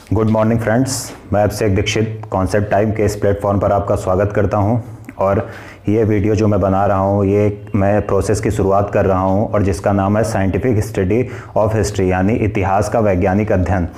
Good morning friends, मैं अभिषेक Dixit concept time के इस प्लेटफॉर्म पर आपका स्वागत करता हूं। और ये वीडियो जो मैं बना रहा हूं, ये मैं प्रोसेस की शुरुआत कर रहा हूं और जिसका नाम है साइंटिफिक स्टडी ऑफ हिस्ट्री, यानी इतिहास का वैज्ञानिक अध्ययन।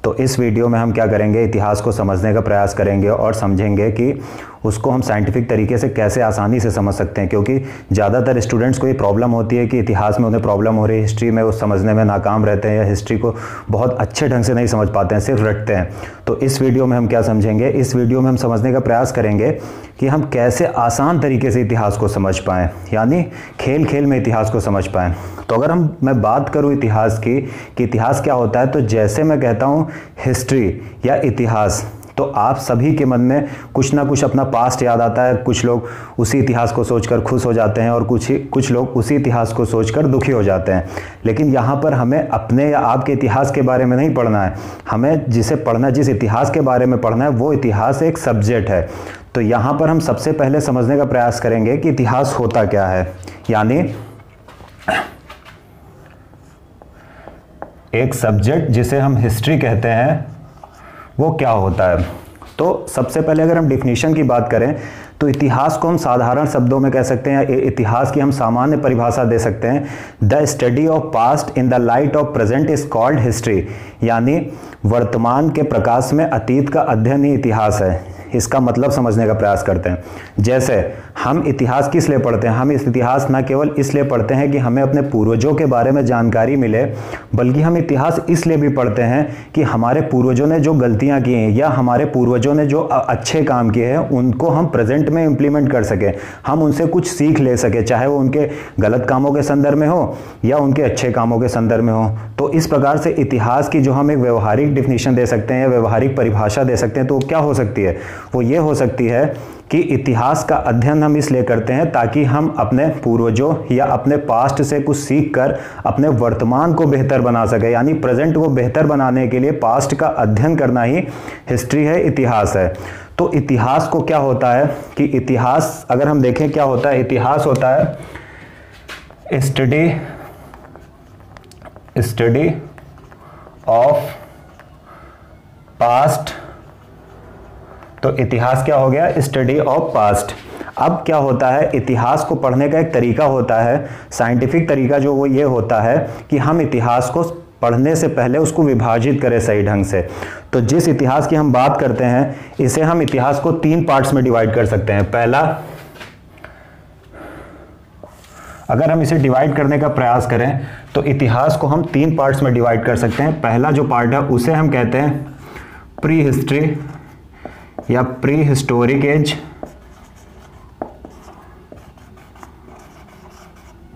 तो इस वीडियो में हम क्या करेंगे, इतिहास को समझने का प्रयास करेंगे और समझेंगे कि उसको हम साइंटिफिक तरीके से कैसे आसानी से समझ सकते हैं। क्योंकि ज़्यादातर स्टूडेंट्स को ये प्रॉब्लम होती है कि इतिहास में उन्हें प्रॉब्लम हो रही है, हिस्ट्री में वो समझने में नाकाम रहते हैं या हिस्ट्री को बहुत अच्छे ढंग से नहीं समझ पाते हैं, सिर्फ रटते हैं। तो इस वीडियो में हम क्या समझेंगे, इस वीडियो में हम समझने का प्रयास करेंगे कि हम कैसे आसान तरीके से इतिहास को समझ पाएँ, यानी खेल खेल में इतिहास को समझ पाएँ। तो अगर मैं बात करूँ इतिहास की कि इतिहास क्या होता है, तो जैसे मैं कहता हूँ हिस्ट्री या इतिहास, तो आप सभी के मन में कुछ ना कुछ अपना पास्ट याद आता है। कुछ लोग उसी इतिहास को सोचकर खुश हो जाते हैं और कुछ लोग उसी इतिहास को सोचकर दुखी हो जाते हैं। लेकिन यहाँ पर हमें अपने या आपके इतिहास के बारे में नहीं पढ़ना है, हमें जिसे पढ़ना है, जिस इतिहास के बारे में पढ़ना है, वो इतिहास एक सब्जेक्ट है। तो यहाँ पर हम सबसे पहले समझने का प्रयास करेंगे कि इतिहास होता क्या है, यानी एक सब्जेक्ट जिसे हम हिस्ट्री कहते हैं वो क्या होता है। तो सबसे पहले अगर हम डिफिनीशन की बात करें तो इतिहास को हम साधारण शब्दों में कह सकते हैं, इतिहास की हम सामान्य परिभाषा दे सकते हैं, the study of past in the light of present is called history, यानी वर्तमान के प्रकाश में अतीत का अध्ययन ही इतिहास है। इसका मतलब समझने का प्रयास करते हैं। जैसे हम इतिहास किस लिए पढ़ते हैं, हम इस इतिहास न केवल इसलिए पढ़ते हैं कि हमें अपने पूर्वजों के बारे में जानकारी मिले, बल्कि हम इतिहास इसलिए भी पढ़ते हैं कि हमारे पूर्वजों ने जो गलतियां की हैं या हमारे पूर्वजों ने जो अच्छे काम किए हैं उनको हम प्रेजेंट में इम्प्लीमेंट कर सकें, हम उनसे कुछ सीख ले सकें, चाहे वो उनके गलत कामों के संदर्भ में हो या उनके अच्छे कामों के संदर्भ में हो। तो इस प्रकार से इतिहास की जो हम एक व्यवहारिक डिफिनीशन दे सकते हैं या व्यवहारिक परिभाषा दे सकते हैं, तो क्या हो सकती है, वो ये हो सकती है कि इतिहास का अध्ययन हम इसलिए करते हैं ताकि हम अपने पूर्वजों या अपने पास्ट से कुछ सीख कर अपने वर्तमान को बेहतर बना सके, यानी प्रेजेंट को बेहतर बनाने के लिए पास्ट का अध्ययन करना ही हिस्ट्री है, इतिहास है। तो इतिहास को क्या होता है कि इतिहास अगर हम देखें क्या होता है, इतिहास होता है स्टडी ऑफ पास्ट। तो इतिहास क्या हो गया, स्टडी ऑफ पास्ट। अब क्या होता है, इतिहास को पढ़ने का एक तरीका होता है, साइंटिफिक तरीका, जो वो ये होता है कि हम इतिहास को पढ़ने से पहले उसको विभाजित करें सही ढंग से। तो जिस इतिहास की हम बात करते हैं, इसे हम इतिहास को 3 पार्ट्स में डिवाइड कर सकते हैं। पहला, अगर हम इसे डिवाइड करने का प्रयास करें तो इतिहास को हम 3 पार्ट्स में डिवाइड कर सकते हैं। पहला जो पार्ट है उसे हम कहते हैं प्री हिस्ट्री या प्री हिस्टोरिक एज,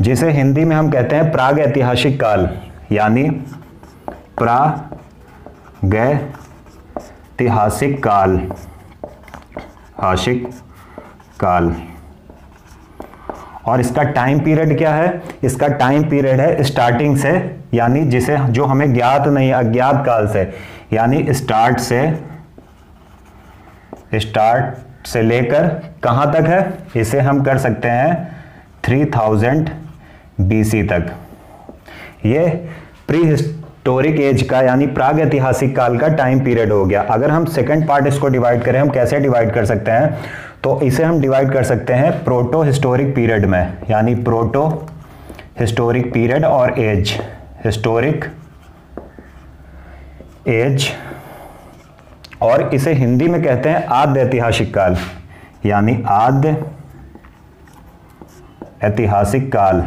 जिसे हिंदी में हम कहते हैं प्राग ऐतिहासिक काल, यानी प्रागैतिहासिक काल, और इसका टाइम पीरियड क्या है, इसका टाइम पीरियड है स्टार्टिंग से, यानी जिसे जो हमें ज्ञात नहीं, अज्ञात काल से, यानी स्टार्ट से लेकर कहां तक है, इसे हम कर सकते हैं 3000 BC तक। ये प्री हिस्टोरिक एज का यानी प्राग ऐतिहासिक काल का टाइम पीरियड हो गया। अगर हम सेकंड पार्ट इसको डिवाइड करें, हम कैसे डिवाइड कर सकते हैं, तो इसे हम डिवाइड कर सकते हैं प्रोटो हिस्टोरिक पीरियड में, यानी प्रोटो हिस्टोरिक पीरियड और एज, हिस्टोरिक एज, और इसे हिंदी में कहते हैं आद्य ऐतिहासिक काल, यानी आद्य ऐतिहासिक काल,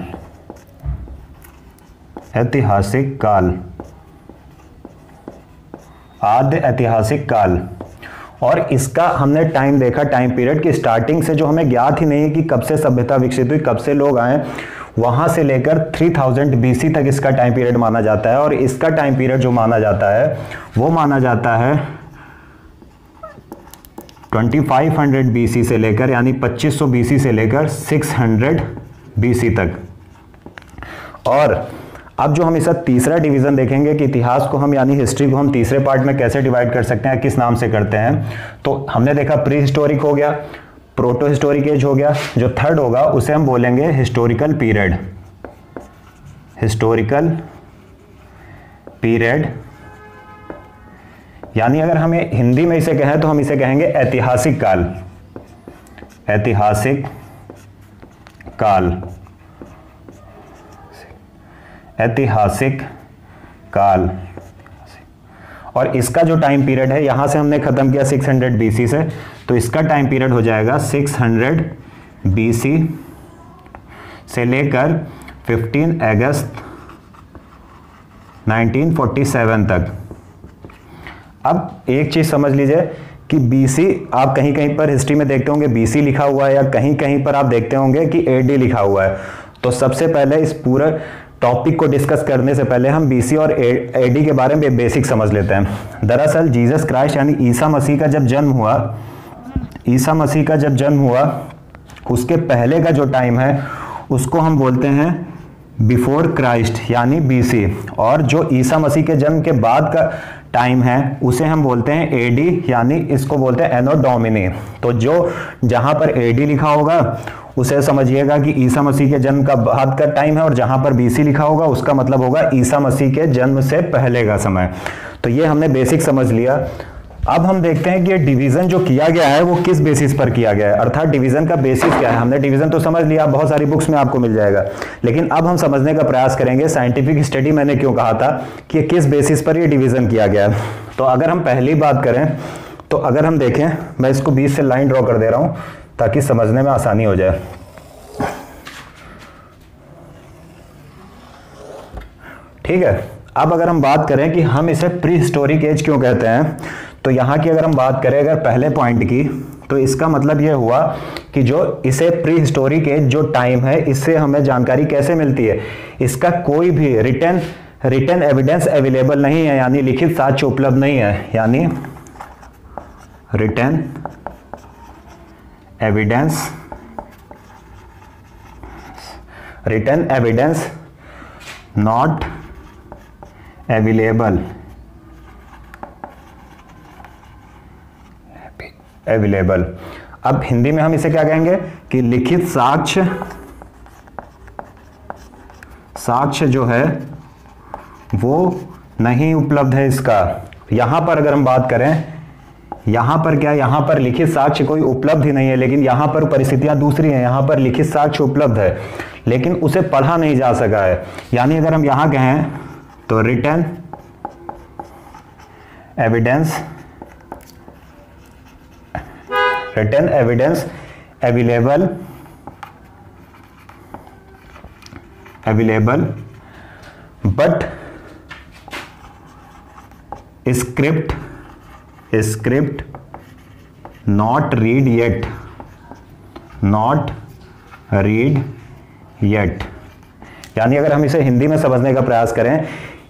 आद्य ऐतिहासिक काल। और इसका हमने टाइम देखा, टाइम पीरियड की स्टार्टिंग से, जो हमें ज्ञात ही नहीं है कि कब से सभ्यता विकसित हुई, कब से लोग आए, वहां से लेकर 3000 BC तक इसका टाइम पीरियड माना जाता है। और इसका टाइम पीरियड जो माना जाता है वो माना जाता है 2500 BC से लेकर, यानी 2500 BC से लेकर 600 BC तक। और अब जो हम इसका तीसरा डिवीजन देखेंगे कि इतिहास को हम यानी हिस्ट्री को हम तीसरे पार्ट में कैसे डिवाइड कर सकते हैं, किस नाम से करते हैं। तो हमने देखा प्री हिस्टोरिक हो गया, प्रोटो हिस्टोरिक एज हो गया, जो थर्ड होगा उसे हम बोलेंगे हिस्टोरिकल पीरियड। हिस्टोरिकल पीरियड यानी अगर हमें हिंदी में इसे कहें तो हम इसे कहेंगे ऐतिहासिक काल, ऐतिहासिक काल, ऐतिहासिक काल। और इसका जो टाइम पीरियड है, यहां से हमने खत्म किया 600 BC से, तो इसका टाइम पीरियड हो जाएगा 600 BC से लेकर 15 अगस्त 1947 तक। अब एक चीज समझ लीजिए कि BC आप कहीं कहीं पर हिस्ट्री में देखते होंगे BC लिखा हुआ है, या कहीं कहीं पर आप देखते होंगे कि AD लिखा हुआ है। तो सबसे पहले इस पूरे टॉपिक को डिस्कस करने से पहले हम BC और AD के बारे में बेसिक समझ लेते हैं। दरअसल जीसस क्राइस्ट यानी ईसा मसीह का जब जन्म हुआ, ईसा मसीह का जब जन्म हुआ, उसके पहले का जो टाइम है उसको हम बोलते हैं बिफोर क्राइस्ट यानी BC, और जो ईसा मसीह के जन्म के बाद का टाइम है उसे हम बोलते हैं AD, यानी इसको बोलते हैं एनो डोमिनी। तो जो जहां पर AD लिखा होगा उसे समझिएगा कि ईसा मसीह के जन्म का बाद का टाइम है, और जहां पर BC लिखा होगा उसका मतलब होगा ईसा मसीह के जन्म से पहले का समय। तो ये हमने बेसिक समझ लिया। अब हम देखते हैं कि ये डिवीजन जो किया गया है वो किस बेसिस पर किया गया है, अर्थात डिवीजन का बेसिस क्या है। हमने डिवीजन तो समझ लिया, बहुत सारी बुक्स में आपको मिल जाएगा, लेकिन अब हम समझने का प्रयास करेंगे साइंटिफिक स्टडी मैंने क्यों कहा था कि किस बेसिस पर ये डिवीजन किया गया है। तो अगर हम पहली बात करें तो अगर हम देखें, मैं इसको बीच से लाइन ड्रॉ कर दे रहा हूं ताकि समझने में आसानी हो जाए। ठीक है, अब अगर हम बात करें कि हम इसे प्री हिस्टोरिक एज क्यों कहते हैं, तो यहाँ की अगर हम बात करें अगर पहले पॉइंट की, तो इसका मतलब यह हुआ कि जो इसे प्री हिस्टोरिक एज जो टाइम है, इससे हमें जानकारी कैसे मिलती है, इसका कोई भी रिटन एविडेंस अवेलेबल नहीं है, यानी लिखित साक्ष्य उपलब्ध नहीं है, यानी रिटन एविडेंस नॉट अवेलेबल। अब हिंदी में हम इसे क्या कहेंगे कि लिखित साक्ष्य जो है वो नहीं उपलब्ध है इसका। यहां पर अगर हम बात करें, यहां पर क्या, यहां पर लिखित साक्ष्य कोई उपलब्ध ही नहीं है, लेकिन यहां पर परिस्थितियां दूसरी हैं। यहां पर लिखित साक्ष्य उपलब्ध है लेकिन उसे पढ़ा नहीं जा सका है। यानी अगर हम यहां कहें तो written evidence available but script not read yet. यानी अगर हम इसे हिंदी में समझने का प्रयास करें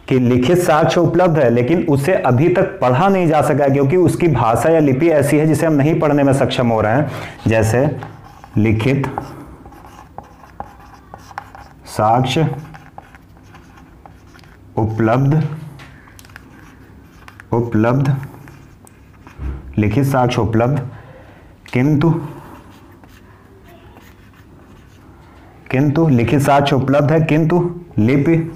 कि लिखित साक्ष्य उपलब्ध है लेकिन उसे अभी तक पढ़ा नहीं जा सका, क्योंकि उसकी भाषा या लिपि ऐसी है जिसे हम नहीं पढ़ने में सक्षम हो रहे हैं। जैसे लिखित साक्ष्य उपलब्ध लिखित साक्ष्य उपलब्ध किंतु लिखित साक्ष्य उपलब्ध है किंतु लिपि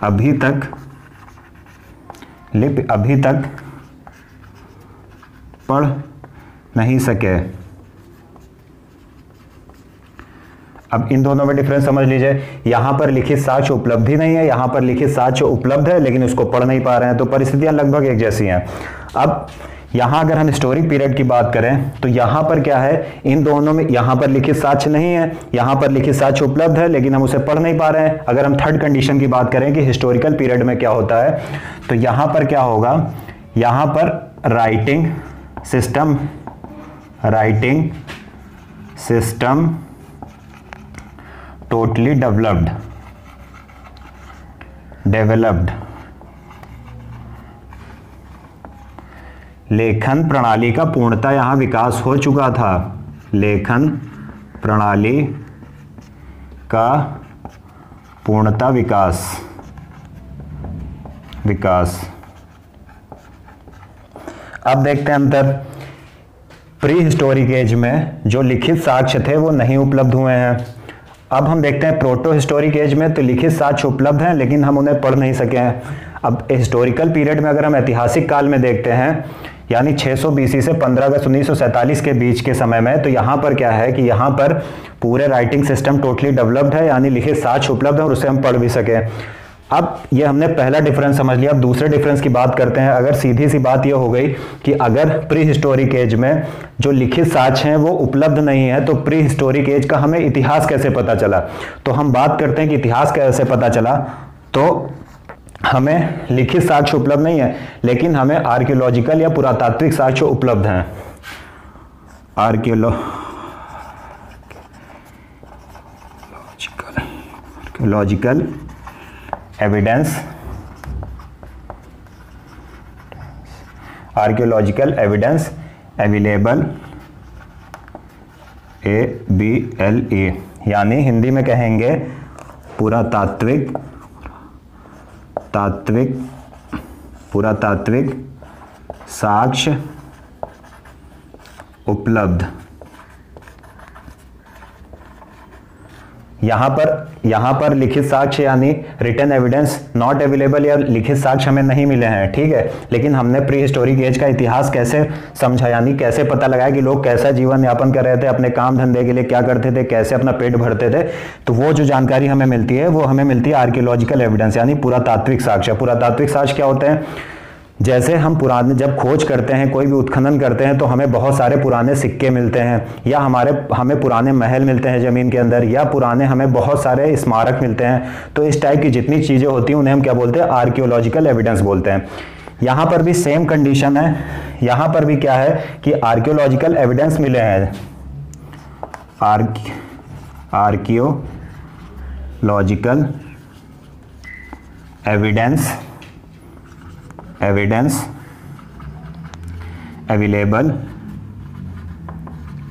अभी तक पढ़ नहीं सके। अब इन दोनों में डिफरेंस समझ लीजिए, यहां पर लिखित साक्ष्य उपलब्धि नहीं है, यहां पर लिखित साक्ष्य उपलब्ध है लेकिन उसको पढ़ नहीं पा रहे हैं, तो परिस्थितियां लगभग एक जैसी हैं। अब यहां अगर हम हिस्टोरिक पीरियड की बात करें तो यहां पर क्या है, इन दोनों में यहां पर लिखित साक्ष्य नहीं है, यहां पर लिखित साक्ष्य उपलब्ध है लेकिन हम उसे पढ़ नहीं पा रहे हैं। अगर हम थर्ड कंडीशन की बात करें कि हिस्टोरिकल पीरियड में क्या होता है, तो यहां पर क्या होगा, यहां पर राइटिंग सिस्टम टोटली डेवलप्ड। लेखन प्रणाली का पूर्णतः यहां विकास हो चुका था। लेखन प्रणाली का पूर्णतः विकास। अब देखते हैं अंतर। प्री हिस्टोरिक एज में जो लिखित साक्ष्य थे वो नहीं उपलब्ध हुए हैं। अब हम देखते हैं प्रोटो हिस्टोरिक एज में तो लिखित साक्ष्य उपलब्ध हैं लेकिन हम उन्हें पढ़ नहीं सके हैं। अब हिस्टोरिकल पीरियड में अगर हम ऐतिहासिक काल में देखते हैं, यानी 600 बीसी से 15 अगस्त 1947 के बीच के समय में, तो यहाँ पर क्या है कि यहाँ पर पूरे राइटिंग सिस्टम टोटली डेवलप्ड है, यानी लिखित साक्ष्य उपलब्ध है और उसे हम पढ़ भी सके। अब ये हमने पहला डिफरेंस समझ लिया। अब दूसरे डिफरेंस की बात करते हैं। अगर सीधी सी बात ये हो गई कि अगर प्री हिस्टोरिक एज में जो लिखित साक्ष्य हैं वो उपलब्ध नहीं है, तो प्री हिस्टोरिक एज का हमें इतिहास कैसे पता चला? तो हम बात करते हैं कि इतिहास कैसे पता चला। तो हमें लिखित साक्ष्य उपलब्ध नहीं है, लेकिन हमें आर्कियोलॉजिकल या पुरातात्विक साक्ष्य उपलब्ध हैं। आर्कियोलॉजिकल एविडेंस अवेलेबल, ABLE, यानी हिंदी में कहेंगे पुरातात्विक साक्ष्य उपलब्ध। यहां पर लिखित साक्ष्य यानी रिटन एविडेंस नॉट अवेलेबल, या लिखित साक्ष्य हमें नहीं मिले हैं, ठीक है। लेकिन हमने प्री हिस्टोरिक एज का इतिहास कैसे समझा, यानी कैसे पता लगाया कि लोग कैसा जीवन यापन कर रहे थे, अपने काम धंधे के लिए क्या करते थे, कैसे अपना पेट भरते थे, तो वो जो जानकारी हमें मिलती है वो हमें मिलती है आर्कियोलॉजिकल एविडेंस यानी पुरातात्विक साक्ष्य। पुरातात्विक साक्ष्य क्या होते हैं? जैसे हम पुराने जब खोज करते हैं, कोई भी उत्खनन करते हैं, तो हमें बहुत सारे पुराने सिक्के मिलते हैं, या हमें पुराने महल मिलते हैं ज़मीन के अंदर, या पुराने हमें बहुत सारे स्मारक मिलते हैं। तो इस टाइप की जितनी चीज़ें होती हैं उन्हें हम क्या बोलते हैं? आर्कियोलॉजिकल एविडेंस बोलते हैं। यहाँ पर भी सेम कंडीशन है। यहाँ पर भी क्या है कि आर्कियोलॉजिकल एविडेंस मिले हैं, आर्कियोलॉजिकल एविडेंस अवेलेबल,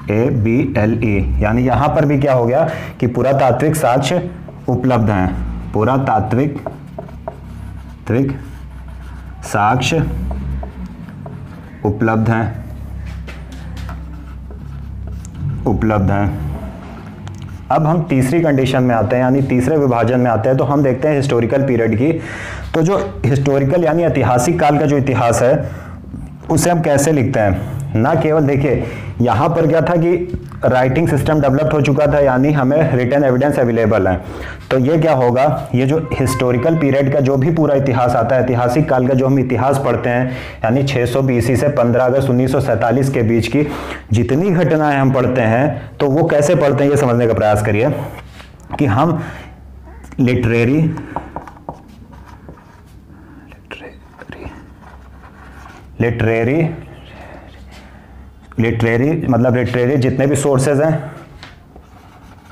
ABLE, यानी यहां पर भी क्या हो गया कि पुरातात्विक साक्ष्य उपलब्ध हैं। पुरातात्विक साक्ष्य उपलब्ध हैं। अब हम तीसरी कंडीशन में आते हैं, यानी तीसरे विभाजन में आते हैं। तो हम देखते हैं हिस्टोरिकल पीरियड की। तो जो हिस्टोरिकल यानी ऐतिहासिक काल का जो इतिहास है उसे हम कैसे लिखते हैं? ना केवल देखिए यहाँ पर क्या था कि राइटिंग सिस्टम डेवलप हो चुका था, यानी हमें रिटन एविडेंस अवेलेबल है। तो ये क्या होगा, ये जो हिस्टोरिकल पीरियड का जो भी पूरा इतिहास आता है, ऐतिहासिक काल का जो हम इतिहास पढ़ते हैं, यानी 600 BC से 15 अगस्त 1947 के बीच की जितनी घटनाएं हम पढ़ते हैं, तो वो कैसे पढ़ते हैं ये समझने का प्रयास करिए कि हम लिटरेरी मतलब लिटरेरी जितने भी सोर्सेज हैं,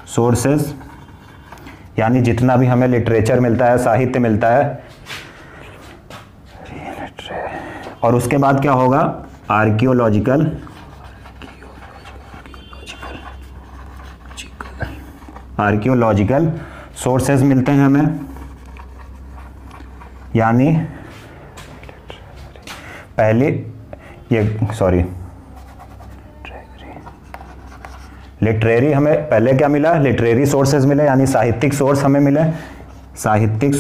सोर्सेज यानी जितना भी हमें लिटरेचर मिलता है, साहित्य मिलता है, और उसके बाद क्या होगा? आर्कियोलॉजिकल सोर्सेज मिलते हैं हमें, यानी पहले लिटरेरी हमें पहले क्या मिला? लिटरेरी सोर्सेज मिले, यानी साहित्यिक सोर्स हमें मिले, साहित्यिक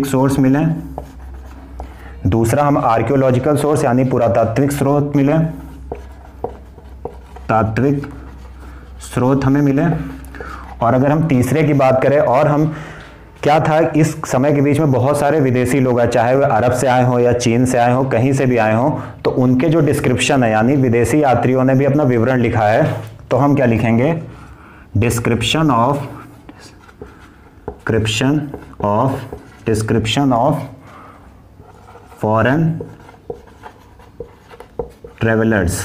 सोर्स मिले। दूसरा हम आर्कियोलॉजिकल सोर्स यानी पुरातात्विक स्रोत मिले, तात्विक स्रोत हमें मिले। और अगर हम तीसरे की बात करें, और हम क्या था, इस समय के बीच में बहुत सारे विदेशी लोग हैं, चाहे वे अरब से आए हों या चीन से आए हों, कहीं से भी आए हों, तो उनके जो डिस्क्रिप्शन है, यानी विदेशी यात्रियों ने भी अपना विवरण लिखा है, तो हम क्या लिखेंगे? Description of foreign travellers,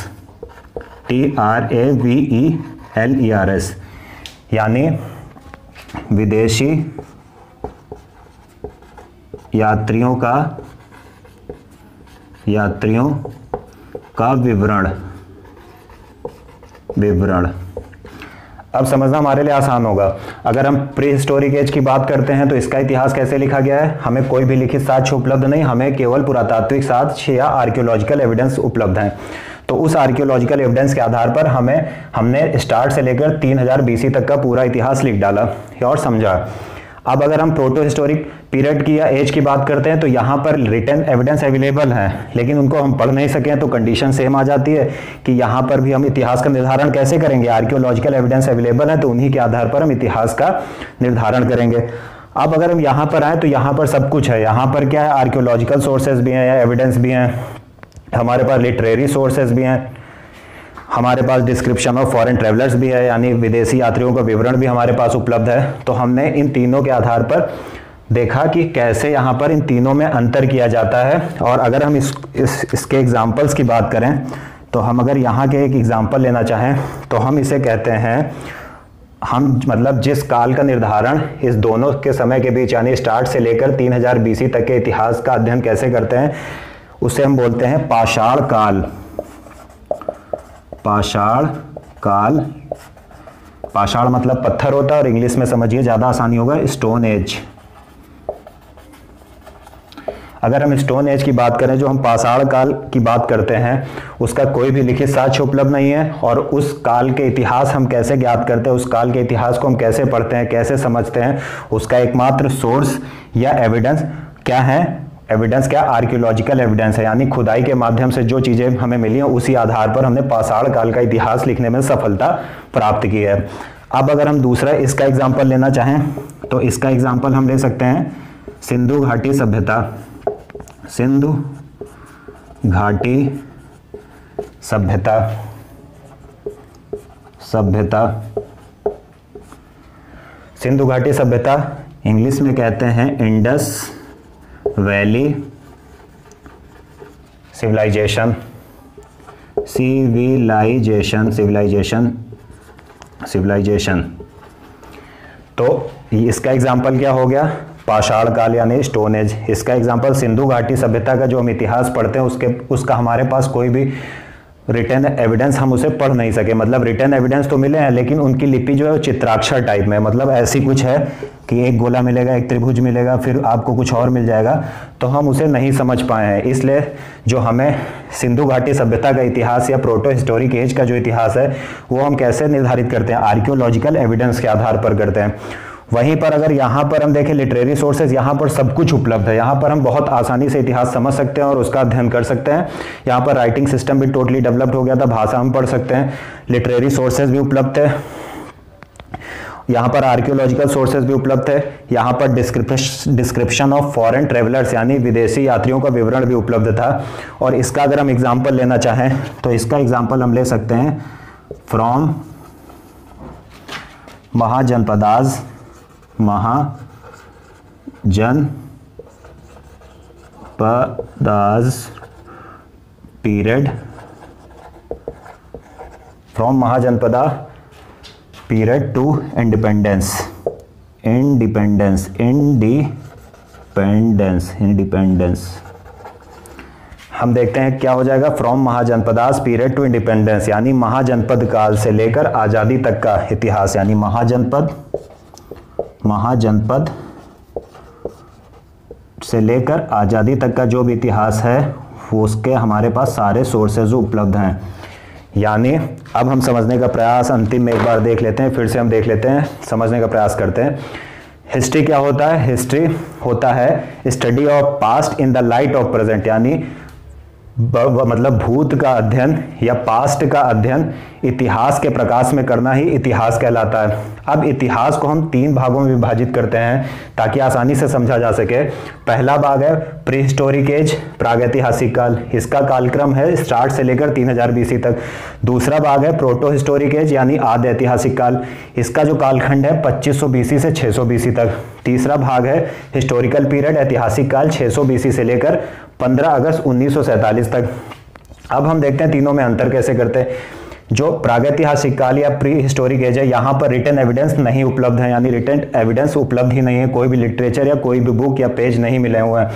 TRAVELERS, यानी विदेशी यात्रियों का विवरण। अब समझना हमारे लिए आसान होगा। अगर हम प्री हिस्टोरिक एज की बात करते हैं तो इसका इतिहास कैसे लिखा गया है? हमें कोई भी लिखित साक्ष्य उपलब्ध नहीं, हमें केवल पुरातात्विक साक्ष्य या आर्कियोलॉजिकल एविडेंस उपलब्ध हैं। तो उस आर्कियोलॉजिकल एविडेंस के आधार पर हमने स्टार्ट से लेकर 3000 BC तक का पूरा इतिहास लिख डाला और समझा। अब अगर हम प्रोटो हिस्टोरिक पीरियड की या एज की बात करते हैं तो यहाँ पर रिटन एविडेंस अवेलेबल है, लेकिन उनको हम पढ़ नहीं सकें तो कंडीशन सेम आ जाती है कि यहाँ पर भी हम इतिहास का निर्धारण कैसे करेंगे। आर्कियोलॉजिकल एविडेंस अवेलेबल है तो उन्हीं के आधार पर हम इतिहास का निर्धारण करेंगे। अब अगर हम यहाँ पर आए तो यहाँ पर सब कुछ है। यहाँ पर क्या है, आर्कियोलॉजिकल सोर्सेज भी हैं या एविडेंस भी हैं, हमारे पास लिटरेरी सोर्सेज भी हैं, हमारे पास डिस्क्रिप्शन ऑफ फॉरेन ट्रैवलर्स भी है, यानी विदेशी यात्रियों का विवरण भी हमारे पास उपलब्ध है। तो हमने इन तीनों के आधार पर देखा कि कैसे यहाँ पर इन तीनों में अंतर किया जाता है। और अगर हम इसके एग्जाम्पल्स की बात करें तो हम अगर यहाँ के एक एग्जाम्पल लेना चाहें तो हम इसे कहते हैं, हम मतलब जिस काल का निर्धारण इस दोनों के समय के बीच यानी स्टार्ट से लेकर 3000 BC तक के इतिहास का अध्ययन कैसे करते हैं उसे हम बोलते हैं पाषाण काल। पाषाण काल, पाषाण मतलब पत्थर होता है और इंग्लिश में समझिए ज़्यादा आसानी होगा स्टोन एज। अगर हम स्टोन एज की बात करें, जो हम पाषाण काल की बात करते हैं, उसका कोई भी लिखित साक्ष्य उपलब्ध नहीं है। और उस काल के इतिहास हम कैसे ज्ञात करते हैं, उस काल के इतिहास को हम कैसे पढ़ते हैं, कैसे समझते हैं, उसका एकमात्र सोर्स या एविडेंस क्या है? एविडेंस क्या? आर्कियोलॉजिकल एविडेंस है, यानी खुदाई के माध्यम से जो चीज़ें हमें मिली हैं उसी आधार पर हमने पाषाण काल का इतिहास लिखने में सफलता प्राप्त की है। अब अगर हम दूसरा इसका एग्जाम्पल लेना चाहें तो इसका एग्जाम्पल हम ले सकते हैं सिंधु घाटी सभ्यता। सिंधु घाटी सभ्यता, सिंधु घाटी सभ्यता इंग्लिश में कहते हैं इंडस वैली सिविलाइजेशन। तो इसका एग्जाम्पल क्या हो गया? पाषाण काल यानी स्टोन एज। इसका एग्जाम्पल सिंधु घाटी सभ्यता का जो हम इतिहास पढ़ते हैं उसका हमारे पास कोई भी रिटन एविडेंस हम उसे पढ़ नहीं सके। मतलब रिटन एविडेंस तो मिले हैं लेकिन उनकी लिपि जो है वो चित्राक्षर टाइप में, मतलब ऐसी कुछ है कि एक गोला मिलेगा, एक त्रिभुज मिलेगा, फिर आपको कुछ और मिल जाएगा, तो हम उसे नहीं समझ पाए हैं। इसलिए जो हमें सिंधु घाटी सभ्यता का इतिहास या प्रोटो हिस्टोरिक एज का जो इतिहास है वो हम कैसे निर्धारित करते हैं? आर्कियोलॉजिकल एविडेंस के आधार पर करते हैं। वहीं पर अगर यहाँ पर हम देखें लिटरेरी सोर्सेज, यहाँ पर सब कुछ उपलब्ध है। यहाँ पर हम बहुत आसानी से इतिहास समझ सकते हैं और उसका अध्ययन कर सकते हैं। यहाँ पर राइटिंग सिस्टम भी टोटली डेवलप्ड हो गया था, भाषा हम पढ़ सकते हैं, लिटरेरी सोर्सेज भी उपलब्ध है, यहाँ पर आर्कियोलॉजिकल सोर्सेज भी उपलब्ध है, यहाँ पर डिस्क्रिप्शन ऑफ फॉरेन ट्रेवलर्स यानी विदेशी यात्रियों का विवरण भी उपलब्ध था। और इसका अगर हम एग्जाम्पल लेना चाहें तो इसका एग्जाम्पल हम ले सकते हैं from Mahajanapadas period, from Mahajanapada period to independence. हम देखते हैं क्या हो जाएगा, from Mahajanapadas period to independence, यानी महाजनपद काल से लेकर आज़ादी तक का इतिहास, यानी महाजनपद से लेकर आज़ादी तक का जो भी इतिहास है वो उसके हमारे पास सारे सोर्सेज उपलब्ध हैं। यानी अब हम समझने का प्रयास अंतिम में एक बार देख लेते हैं, फिर से हम देख लेते हैं, समझने का प्रयास करते हैं। हिस्ट्री क्या होता है? हिस्ट्री होता है study of past in the light of present, यानी मतलब भूत का अध्ययन या पास्ट का अध्ययन इतिहास के प्रकाश में करना ही इतिहास कहलाता है। अब इतिहास को हम 3 भागों में विभाजित करते हैं ताकि आसानी से समझा जा सके। पहला भाग है प्री हिस्टोरिक एज, प्रागैतिहासिक काल, इसका कालक्रम है स्टार्ट से लेकर 3000 BC तक। दूसरा भाग है प्रोटो हिस्टोरिक एज यानी आदि ऐतिहासिक काल, इसका जो कालखंड है 2500 BC से 600 BC तक। तीसरा भाग है हिस्टोरिकल पीरियड, ऐतिहासिक काल 600 BC से लेकर 15 अगस्त 1947 तक। अब हम देखते हैं तीनों में अंतर कैसे करते हैं। जो प्रागैतिहासिक काल या प्री हिस्टोरिक एज है, यहाँ पर रिटन एविडेंस नहीं उपलब्ध है, यानी रिटन एविडेंस उपलब्ध ही नहीं है, कोई भी लिटरेचर या कोई भी बुक या पेज नहीं मिले हुए हैं।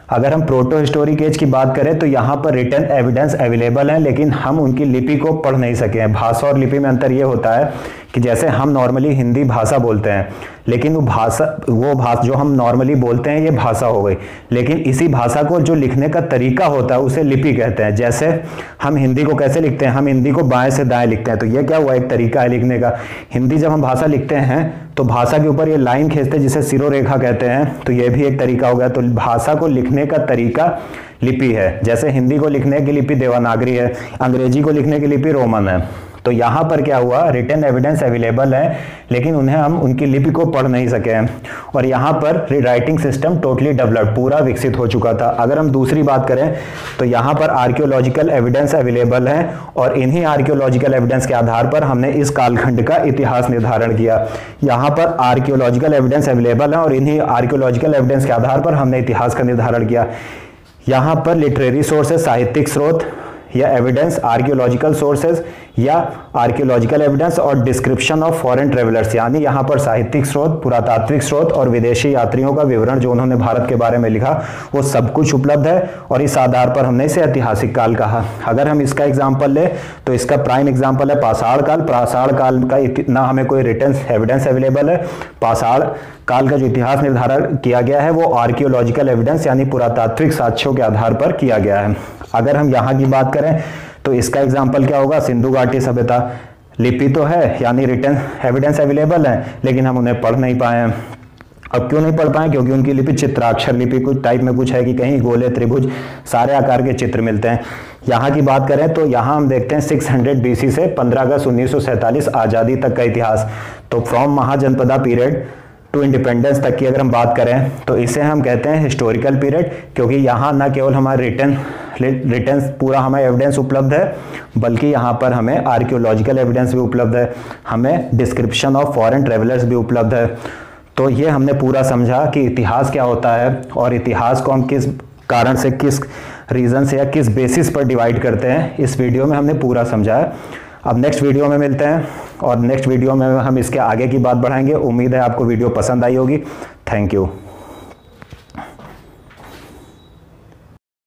अगर हम प्रोटो हिस्टोरिक एज की बात करें तो यहाँ पर रिटन एविडेंस अवेलेबल है लेकिन हम उनकी लिपि को पढ़ नहीं सके हैं। भाषा और लिपि में अंतर ये होता है कि जैसे हम नॉर्मली हिंदी भाषा बोलते हैं, लेकिन वो भाषा जो हम नॉर्मली बोलते हैं ये भाषा हो गई, लेकिन इसी भाषा को जो लिखने का तरीका होता है उसे लिपि कहते हैं। जैसे हम हिंदी को कैसे लिखते हैं, हम हिंदी को बाएं से दाएं लिखते हैं, तो ये क्या हुआ, एक तरीका है लिखने का। हिंदी जब हम भाषा लिखते हैं तो भाषा के ऊपर ये लाइन खींचते हैं जिसे सिरोरेखा कहते हैं, तो ये भी एक तरीका हो गया। तो भाषा को लिखने का तरीका लिपि है। जैसे हिंदी को लिखने की लिपि देवनागरी है, अंग्रेजी को लिखने की लिपि रोमन है। तो यहाँ पर क्या हुआ, रिटन एविडेंस अवेलेबल है लेकिन उन्हें हम उनकी लिपि को पढ़ नहीं सके हैं, और यहाँ पर राइटिंग सिस्टम टोटली डेवलप्ड, पूरा विकसित हो चुका था। अगर हम दूसरी बात करें तो यहाँ पर आर्कियोलॉजिकल एविडेंस अवेलेबल है, और इन्हीं आर्कियोलॉजिकल एविडेंस के आधार पर हमने इस कालखंड का इतिहास निर्धारण किया। यहाँ पर आर्कियोलॉजिकल एविडेंस अवेलेबल है और इन्हीं आर्कियोलॉजिकल एविडेंस के आधार पर हमने इतिहास का निर्धारण किया। यहाँ पर लिटरेरी सोर्सेज, साहित्यिक स्रोत या एविडेंस, आर्कियोलॉजिकल सोर्सेज या आर्कियोलॉजिकल एविडेंस, और डिस्क्रिप्शन ऑफ फॉरेन ट्रेवलर्स, यानी यहाँ पर साहित्यिक स्रोत, पुरातात्विक स्रोत और विदेशी यात्रियों का विवरण जो उन्होंने भारत के बारे में लिखा वो सब कुछ उपलब्ध है, और इस आधार पर हमने इसे ऐतिहासिक काल कहा। अगर हम इसका एग्जाम्पल ले तो इसका प्राइम एग्जाम्पल है पाषाण काल। पाषाण काल का इतना हमें कोई रिटन एविडेंस अवेलेबल है। पाषाण काल का जो इतिहास निर्धारण किया गया है वो आर्कियोलॉजिकल एविडेंस यानी पुरातात्विक साक्ष्यों के आधार पर किया गया है। अगर हम यहाँ की बात करें तो इसका एग्जाम्पल क्या होगा, सिंधु घाटी सभ्यता। लिपि तो है यानी रिटन एविडेंस अवेलेबल है, लेकिन हम उन्हें पढ़ नहीं पाए हैं। अब क्यों नहीं पढ़ पाए, क्योंकि उनकी लिपि चित्राक्षर लिपि कुछ टाइप में कुछ है कि कहीं गोले, त्रिभुज, सारे आकार के चित्र मिलते हैं। यहाँ की बात करें तो यहाँ हम देखते हैं 600 BC से 15 अगस्त 1947 आज़ादी तक का इतिहास। तो from Mahajanapada period to independence तक की अगर हम बात करें तो इसे हम कहते हैं हिस्टोरिकल पीरियड, क्योंकि यहाँ न केवल हमारे रिटन पूरा हमें एविडेंस उपलब्ध है, बल्कि यहाँ पर हमें आर्कियोलॉजिकल एविडेंस भी उपलब्ध है, हमें डिस्क्रिप्शन ऑफ फॉरेन ट्रेवलर्स भी उपलब्ध है। तो ये हमने पूरा समझा कि इतिहास क्या होता है, और इतिहास को हम किस कारण से, किस रीज़न से या किस बेसिस पर डिवाइड करते हैं, इस वीडियो में हमने पूरा समझा है। अब नेक्स्ट वीडियो में मिलते हैं, और नेक्स्ट वीडियो में हम इसके आगे की बात बढ़ाएंगे। उम्मीद है आपको वीडियो पसंद आई होगी। Thank you.